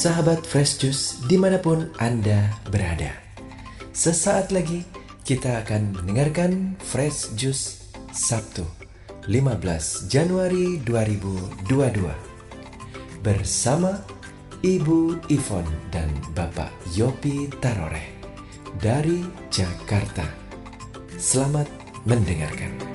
sahabat Fresh Juice dimanapun Anda berada. Sesaat lagi kita akan mendengarkan Fresh Juice Sabtu 15 Januari 2022 bersama Ibu Ivon dan Bapak Yopi Taroreh dari Jakarta. Selamat mendengarkan.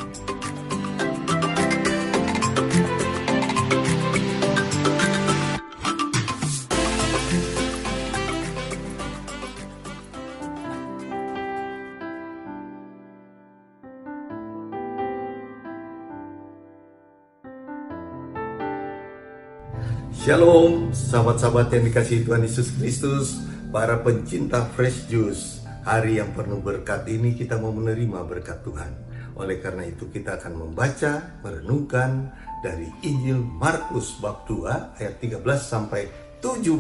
Shalom, sahabat-sahabat yang dikasihi Tuhan Yesus Kristus, para pencinta Fresh Juice. Hari yang penuh berkat ini kita mau menerima berkat Tuhan. Oleh karena itu kita akan membaca, merenungkan dari Injil Markus bab 2 ayat 13 sampai 17.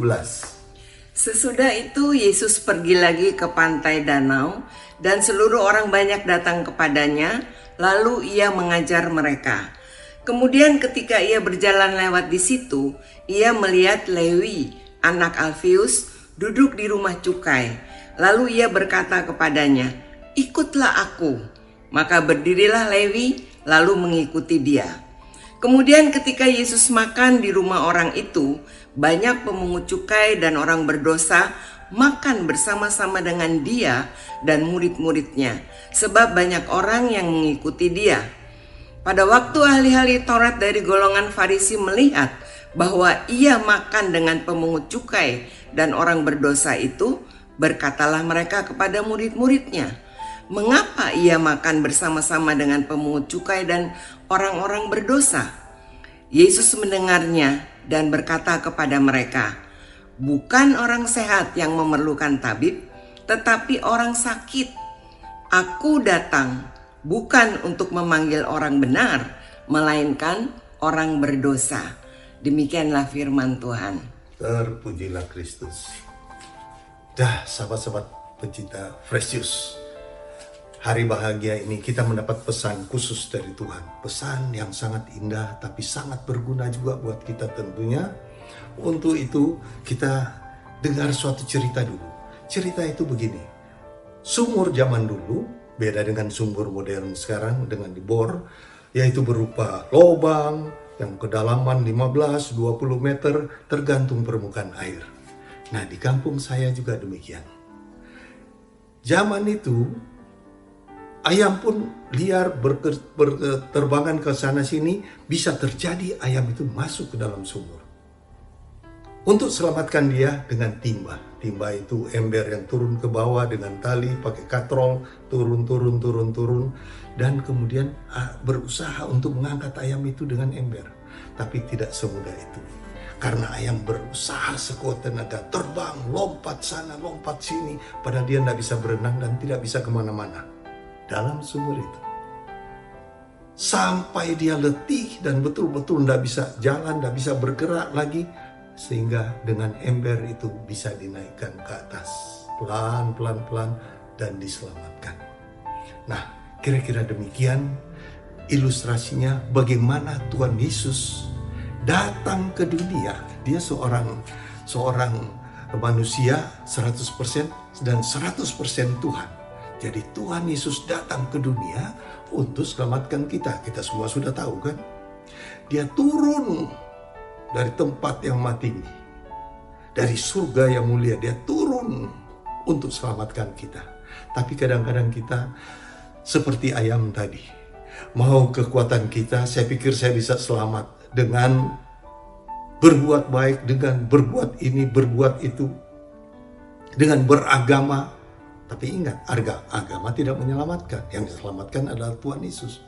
Sesudah itu Yesus pergi lagi ke pantai danau dan seluruh orang banyak datang kepadanya, lalu ia mengajar mereka. Kemudian ketika ia berjalan lewat di situ, ia melihat Lewi, anak Alfius, duduk di rumah cukai. Lalu ia berkata kepadanya, "Ikutlah aku." Maka berdirilah Lewi, lalu mengikuti dia. Kemudian ketika Yesus makan di rumah orang itu, banyak pemungut cukai dan orang berdosa makan bersama-sama dengan dia dan murid-muridnya, sebab banyak orang yang mengikuti dia. Pada waktu ahli-ahli Taurat dari golongan Farisi melihat bahwa ia makan dengan pemungut cukai dan orang berdosa itu, berkatalah mereka kepada murid-muridnya, "Mengapa ia makan bersama-sama dengan pemungut cukai dan orang-orang berdosa?" Yesus mendengarnya dan berkata kepada mereka, "Bukan orang sehat yang memerlukan tabib, tetapi orang sakit. Aku datang bukan untuk memanggil orang benar, melainkan orang berdosa." Demikianlah firman Tuhan. Terpujilah Kristus. Sahabat-sahabat pencinta Fresh Juice, hari bahagia ini kita mendapat pesan khusus dari Tuhan. Pesan yang sangat indah tapi sangat berguna juga buat kita tentunya. Untuk itu kita dengar suatu cerita dulu. Cerita itu begini. Sumur zaman dulu beda dengan sumur modern sekarang dengan dibor, yaitu berupa lubang yang kedalaman 15-20 meter tergantung permukaan air. Nah, di kampung saya juga demikian. Zaman itu ayam pun liar berterbangan ke sana sini, bisa terjadi ayam itu masuk ke dalam sumur. Untuk selamatkan dia dengan timba. Timba itu ember yang turun ke bawah dengan tali, pakai katrol, turun. Dan kemudian berusaha untuk mengangkat ayam itu dengan ember. Tapi tidak semudah itu. Karena ayam berusaha sekuat tenaga, terbang, lompat sana, lompat sini. Padahal dia tidak bisa berenang dan tidak bisa kemana-mana dalam sumur itu. Sampai dia letih dan betul-betul tidak bisa jalan, tidak bisa bergerak lagi. Sehingga dengan ember itu bisa dinaikkan ke atas pelan-pelan dan diselamatkan. Nah, kira-kira demikian ilustrasinya bagaimana Tuhan Yesus datang ke dunia. Dia seorang manusia 100% dan 100% Tuhan. Jadi Tuhan Yesus datang ke dunia untuk selamatkan kita. Kita semua sudah tahu kan? Dia turun dari tempat yang mati, dari surga yang mulia, dia turun untuk selamatkan kita. Tapi kadang-kadang kita seperti ayam tadi, mau kekuatan kita, saya pikir saya bisa selamat dengan berbuat baik, dengan berbuat ini, berbuat itu, dengan beragama. Tapi ingat, agama tidak menyelamatkan, yang diselamatkan adalah Tuhan Yesus.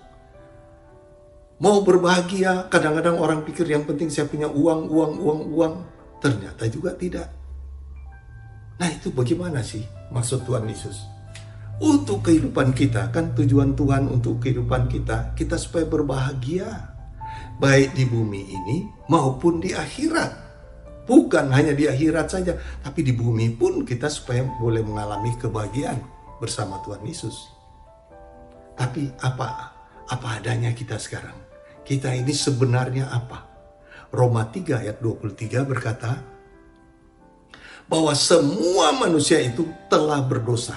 Mau berbahagia, kadang-kadang orang pikir yang penting saya punya uang. Ternyata juga tidak. Nah, itu bagaimana sih maksud Tuhan Yesus? Untuk kehidupan kita, kan tujuan Tuhan untuk kehidupan kita supaya berbahagia. Baik di bumi ini maupun di akhirat. Bukan hanya di akhirat saja, tapi di bumi pun kita supaya boleh mengalami kebahagiaan bersama Tuhan Yesus. Tapi apa adanya kita sekarang? Kita ini sebenarnya apa? Roma 3 ayat 23 berkata, bahwa semua manusia itu telah berdosa.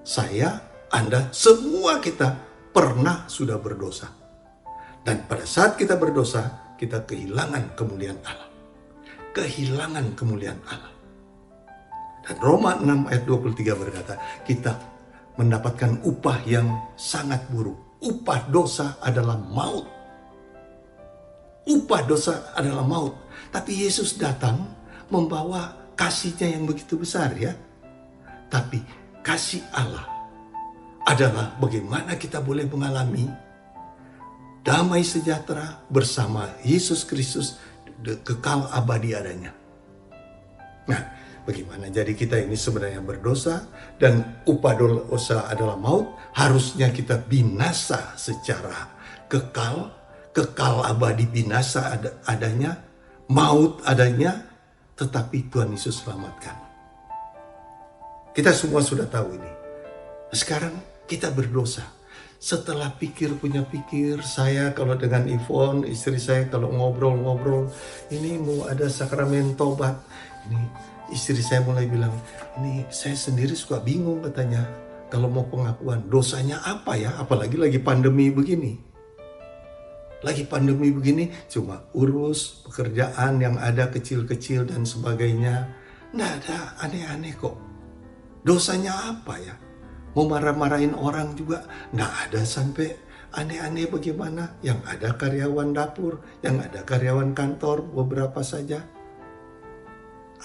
Saya, Anda, semua kita pernah sudah berdosa. Dan pada saat kita berdosa, kita kehilangan kemuliaan Allah. Kehilangan kemuliaan Allah. Dan Roma 6 ayat 23 berkata, kita mendapatkan upah yang sangat buruk. Upah dosa adalah maut. Upah dosa adalah maut. Tapi Yesus datang membawa kasih-Nya yang begitu besar ya. Tapi kasih Allah adalah bagaimana kita boleh mengalami damai sejahtera bersama Yesus Kristus, kekal abadi adanya. Nah, bagaimana jadi kita ini sebenarnya berdosa dan upah dosa adalah maut, harusnya kita binasa secara kekal abadi, binasa adanya, maut adanya, tetapi Tuhan Yesus selamatkan. Kita semua sudah tahu ini. Sekarang kita berdosa. Setelah punya pikir, saya kalau dengan Yvonne, istri saya kalau ngobrol-ngobrol, ini mau ada sakramen tobat. Ini istri saya mulai bilang, ini saya sendiri suka bingung katanya. Kalau mau pengakuan, dosanya apa ya? Apalagi lagi pandemi begini. Lagi pandemi begini, cuma urus pekerjaan yang ada kecil-kecil dan sebagainya. Nggak ada aneh-aneh kok. Dosanya apa ya? Mau marah-marahin orang juga nggak ada sampai aneh-aneh bagaimana. Yang ada karyawan dapur, yang ada karyawan kantor, beberapa saja.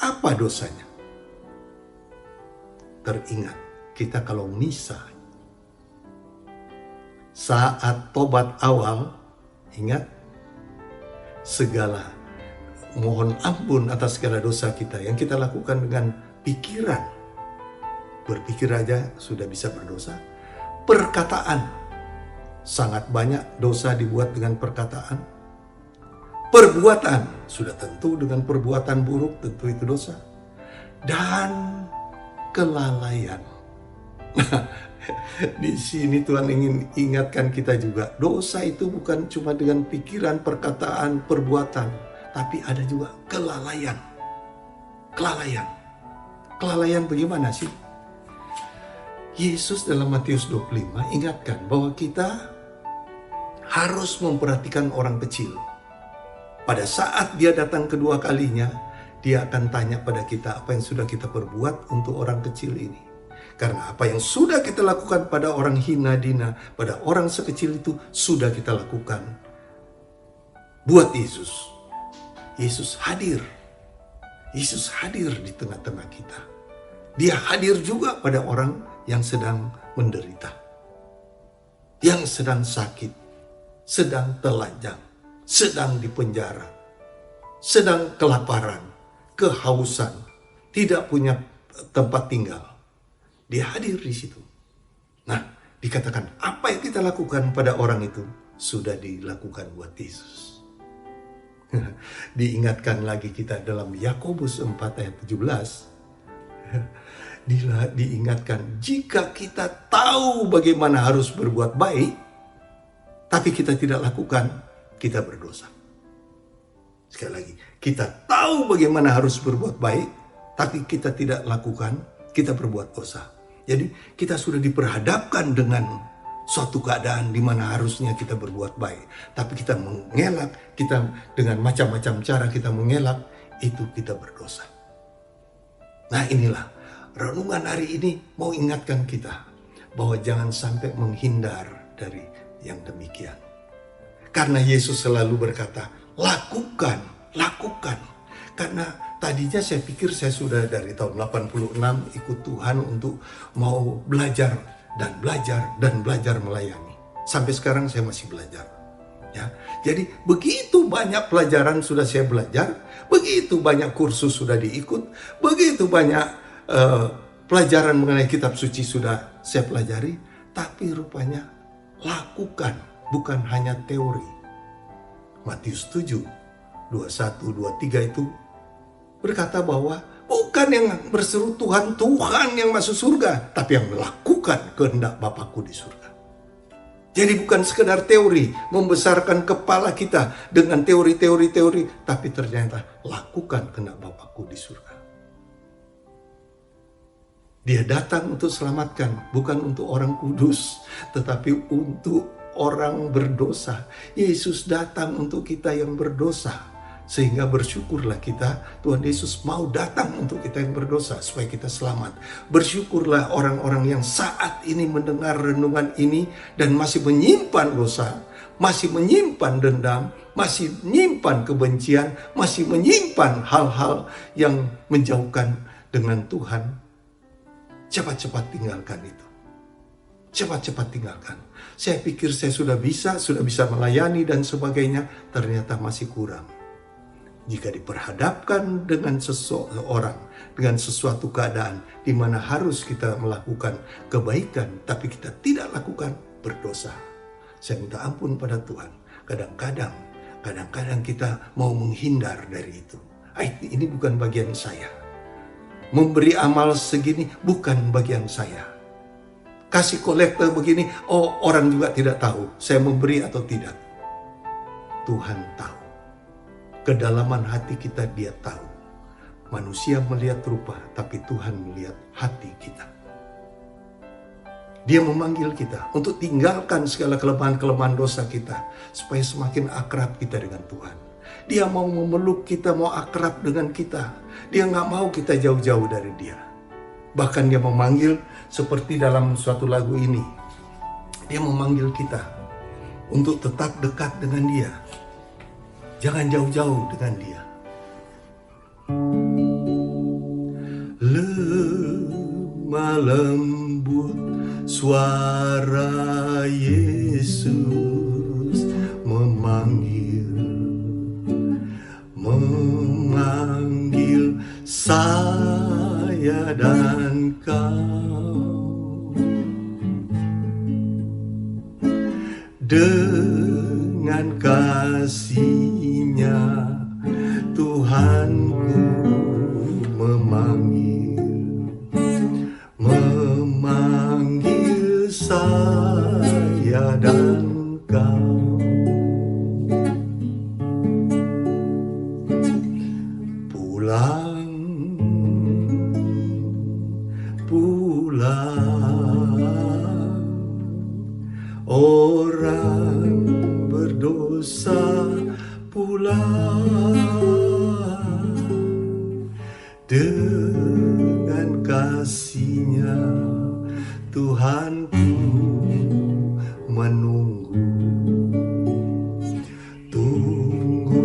Apa dosanya? Teringat, kita kalau misa, saat tobat awal, ingat, segala mohon ampun atas segala dosa kita yang kita lakukan dengan pikiran. Berpikir aja sudah bisa berdosa. Perkataan, sangat banyak dosa dibuat dengan perkataan. Perbuatan, sudah tentu dengan perbuatan buruk, tentu itu dosa. Dan kelalaian. Nah, di sini Tuhan ingin ingatkan kita juga, dosa itu bukan cuma dengan pikiran, perkataan, perbuatan, tapi ada juga kelalaian. Kelalaian bagaimana sih? Yesus dalam Matius 25 ingatkan bahwa kita harus memperhatikan orang kecil. Pada saat dia datang kedua kalinya, dia akan tanya pada kita apa yang sudah kita perbuat untuk orang kecil ini. Karena apa yang sudah kita lakukan pada orang hina dina, pada orang sekecil itu sudah kita lakukan buat Yesus. Yesus hadir. Yesus hadir di tengah-tengah kita. Dia hadir juga pada orang yang sedang menderita, yang sedang sakit, sedang telanjang, sedang dipenjara, sedang kelaparan, kehausan, tidak punya tempat tinggal. Dia hadir di situ. Nah, dikatakan apa yang kita lakukan pada orang itu sudah dilakukan buat Yesus. Diingatkan lagi kita dalam Yakobus 4 ayat 17. Diingatkan, jika kita tahu bagaimana harus berbuat baik, tapi kita tidak lakukan, kita berdosa. Sekali lagi, kita tahu bagaimana harus berbuat baik, tapi kita tidak lakukan, kita berbuat dosa. Jadi kita sudah diperhadapkan dengan suatu keadaan di mana harusnya kita berbuat baik, tapi kita mengelak, kita dengan macam-macam cara kita mengelak, itu kita berdosa. Nah, inilah renungan hari ini mau ingatkan kita bahwa jangan sampai menghindar dari yang demikian. Karena Yesus selalu berkata, lakukan. Karena tadinya saya pikir saya sudah dari tahun 86 ikut Tuhan untuk mau belajar melayani. Sampai sekarang saya masih belajar. Ya, jadi begitu banyak pelajaran sudah saya belajar, begitu banyak kursus sudah diikut, begitu banyak pelajaran mengenai kitab suci sudah saya pelajari, tapi rupanya lakukan, bukan hanya teori. Matius 7, 21, 23 itu berkata bahwa bukan yang berseru Tuhan yang masuk surga, tapi yang melakukan kehendak Bapakku di surga. Jadi bukan sekedar teori, membesarkan kepala kita dengan teori-teori, tapi ternyata lakukan kehendak Bapakku di surga. Dia datang untuk selamatkan, bukan untuk orang kudus, tetapi untuk orang berdosa. Yesus datang untuk kita yang berdosa. Sehingga bersyukurlah kita, Tuhan Yesus mau datang untuk kita yang berdosa supaya kita selamat. Bersyukurlah orang-orang yang saat ini mendengar renungan ini dan masih menyimpan dosa, masih menyimpan dendam, masih menyimpan kebencian, masih menyimpan hal-hal yang menjauhkan dengan Tuhan. Cepat-cepat tinggalkan itu. Cepat-cepat tinggalkan. Saya pikir saya sudah bisa melayani dan sebagainya, ternyata masih kurang. Jika diperhadapkan dengan seseorang, dengan sesuatu keadaan di mana harus kita melakukan kebaikan, tapi kita tidak lakukan, berdosa. Saya minta ampun pada Tuhan. Kadang-kadang kita mau menghindar dari itu. Ini bukan bagian saya. Memberi amal segini bukan bagian saya. Kasih kolektor begini, orang juga tidak tahu saya memberi atau tidak. Tuhan tahu. Kedalaman hati kita Dia tahu. Manusia melihat rupa, tapi Tuhan melihat hati kita. Dia memanggil kita untuk tinggalkan segala kelemahan-kelemahan dosa kita, supaya semakin akrab kita dengan Tuhan. Dia mau memeluk kita, mau akrab dengan kita. Dia nggak mau kita jauh-jauh dari Dia. Bahkan Dia memanggil seperti dalam suatu lagu ini. Dia memanggil kita untuk tetap dekat dengan Dia. Jangan jauh-jauh dengan Dia. Lemah lembut suara Yesus memanggil saya dan kau. Dengan kasih-Nya Tuhanku memanggil saya dan kau. Orang berdosa pulang, dengan kasih-Nya Tuhanku menunggu. Tunggu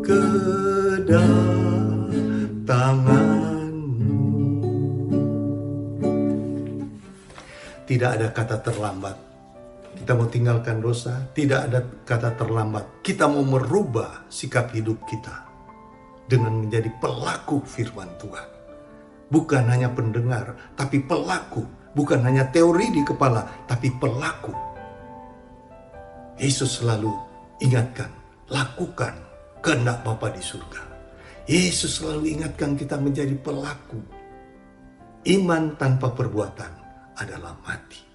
kedatangan-Mu. Tidak ada kata terlambat. Kita mau tinggalkan dosa, tidak ada kata terlambat. Kita mau merubah sikap hidup kita dengan menjadi pelaku firman Tuhan. Bukan hanya pendengar, tapi pelaku. Bukan hanya teori di kepala, tapi pelaku. Yesus selalu ingatkan, lakukan kehendak Bapa di surga. Yesus selalu ingatkan kita menjadi pelaku. Iman tanpa perbuatan adalah mati.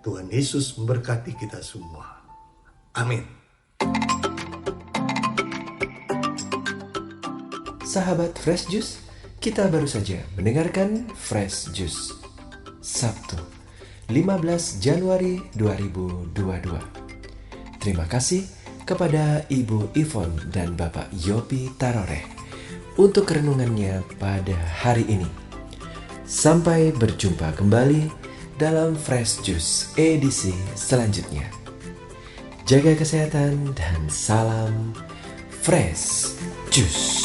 Tuhan Yesus memberkati kita semua. Amin. Sahabat Fresh Juice, kita baru saja mendengarkan Fresh Juice Sabtu 15 Januari 2022. Terima kasih kepada Ibu Ivon dan Bapak Yopi Taroreh untuk renungannya pada hari ini. Sampai berjumpa kembali dalam Fresh Juice edisi selanjutnya. Jaga kesehatan dan salam Fresh Juice.